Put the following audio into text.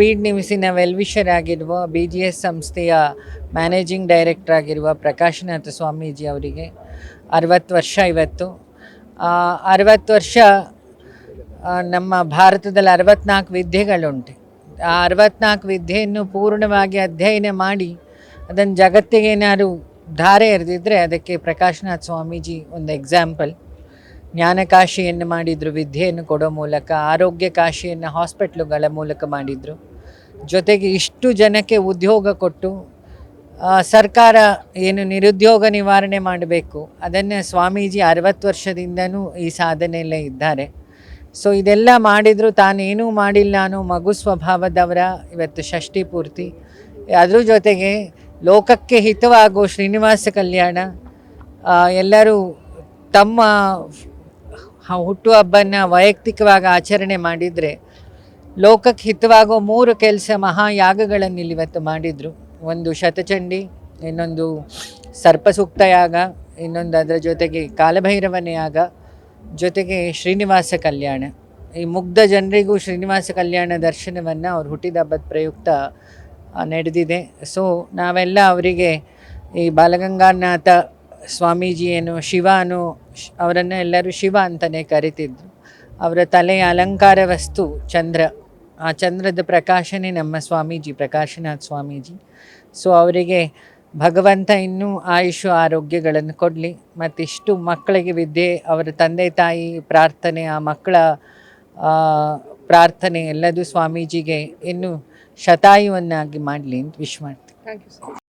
Speed ನ್ಯೂಸಿನ well-wisher ಆಗಿರುವ BGS ಸಂಸ್ಥೆಯ managing director ಆಗಿರುವ ಪ್ರಕಾಶನಾಥ ಸ್ವಾಮೀಜಿ ಅವರಿಗೆ 60 ವರ್ಷ ಇವತ್ತು. 60 ವರ್ಷ ನಮ್ಮ ಭಾರತದಲ್ಲಿ 64 ವಿದ್ಯೆಗಳುಂಟು. ಆ 64 ವಿದ್ಯೆಯನ್ನು ಪೂರ್ಣವಾಗಿ ಅಧ್ಯಯನ ಮಾಡಿ ಅದನ್ನು ಜಗತ್ತಿಗೆ ಏನಾದ್ರು ಧಾರೆ ಎರೆದಿದ್ದರೆ ಅದಕ್ಕೆ ಪ್ರಕಾಶನಾಥ ಸ್ವಾಮೀಜಿ ಒಂದು ಎಕ್ಸಾಂಪಲ್. ಜ್ಞಾನಕಾಶಿಯನ್ನು ಮಾಡಿದರು ವಿದ್ಯೆಯನ್ನು ಕೊಡೋ ಮೂಲಕ, ಆರೋಗ್ಯ ಕಾಶಿಯನ್ನು ಹಾಸ್ಪಿಟ್ಲುಗಳ ಮೂಲಕ ಮಾಡಿದರು. ಜೊತೆಗೆ ಇಷ್ಟು ಜನಕ್ಕೆ ಉದ್ಯೋಗ ಕೊಟ್ಟು ಸರ್ಕಾರ ಏನು ನಿರುದ್ಯೋಗ ನಿವಾರಣೆ ಮಾಡಬೇಕು ಅದನ್ನು ಸ್ವಾಮೀಜಿ 60 ವರ್ಷದಿಂದನೂ ಈ ಸಾಧನೆಯಲ್ಲೇ ಇದ್ದಾರೆ. ಸೊ ಇದೆಲ್ಲ ಮಾಡಿದರೂ ತಾನೇನೂ ಮಾಡಿಲ್ಲ ಅನ್ನೋ ಮಗು ಸ್ವಭಾವದವರ ಇವತ್ತು ಷಷ್ಠಿ ಪೂರ್ತಿ. ಅದ್ರ ಜೊತೆಗೆ ಲೋಕಕ್ಕೆ ಹಿತವಾಗೋ ಶ್ರೀನಿವಾಸ ಕಲ್ಯಾಣ, ಎಲ್ಲರೂ ತಮ್ಮ ಹುಟ್ಟುಹಬ್ಬನ ವೈಯಕ್ತಿಕವಾಗಿ ಆಚರಣೆ ಮಾಡಿದರೆ ಲೋಕಕ್ಕೆ ಹಿತವಾಗೋ 3 ಕೆಲಸ ಮಹಾಯಾಗಗಳನ್ನು ಇಲ್ಲಿ ಇವತ್ತು ಮಾಡಿದರು. ಒಂದು ಶತಚಂಡಿ, ಇನ್ನೊಂದು ಸರ್ಪಸೂಕ್ತ ಯಾಗ, ಇನ್ನೊಂದು ಅದರ ಜೊತೆಗೆ ಕಾಲಭೈರವನ ಯಾಗ, ಜೊತೆಗೆ ಶ್ರೀನಿವಾಸ ಕಲ್ಯಾಣ. ಈ ಮುಗ್ಧ ಜನರಿಗೂ ಶ್ರೀನಿವಾಸ ಕಲ್ಯಾಣ ದರ್ಶನವನ್ನು ಅವ್ರ ಹುಟ್ಟಿದ ಹಬ್ಬದ ಪ್ರಯುಕ್ತ ನಡೆದಿದೆ. ಸೊ ನಾವೆಲ್ಲ ಅವರಿಗೆ ಈ ಬಾಲಗಂಗಾಧರನಾಥ ಸ್ವಾಮೀಜಿಯನ್ನು ಶಿವನು, ಅವರನ್ನು ಎಲ್ಲರೂ ಶಿವ ಅಂತಲೇ ಕರಿತಿದ್ರು. ಅವರ ತಲೆಯ ಅಲಂಕಾರ ವಸ್ತು ಚಂದ್ರ, ಆ ಚಂದ್ರದ ಪ್ರಕಾಶನೇ ನಮ್ಮ ಸ್ವಾಮೀಜಿ ಪ್ರಕಾಶನಾಥ ಸ್ವಾಮೀಜಿ. ಸೊ ಅವರಿಗೆ ಭಗವಂತ ಇನ್ನೂ ಆಯುಷು ಆರೋಗ್ಯಗಳನ್ನು ಕೊಡಲಿ. ಮತ್ತಿಷ್ಟು ಮಕ್ಕಳಿಗೆ ವಿದ್ಯೆ, ಅವರ ತಂದೆ ತಾಯಿ ಪ್ರಾರ್ಥನೆ, ಆ ಮಕ್ಕಳ ಪ್ರಾರ್ಥನೆ ಎಲ್ಲದೂ ಸ್ವಾಮೀಜಿಗೆ ಇನ್ನೂ ಶತಾಯುವನ್ನಾಗಿ ಮಾಡಲಿ ಅಂತ ವಿಶ್ ಮಾಡ್ತೀನಿ. Thank you sir.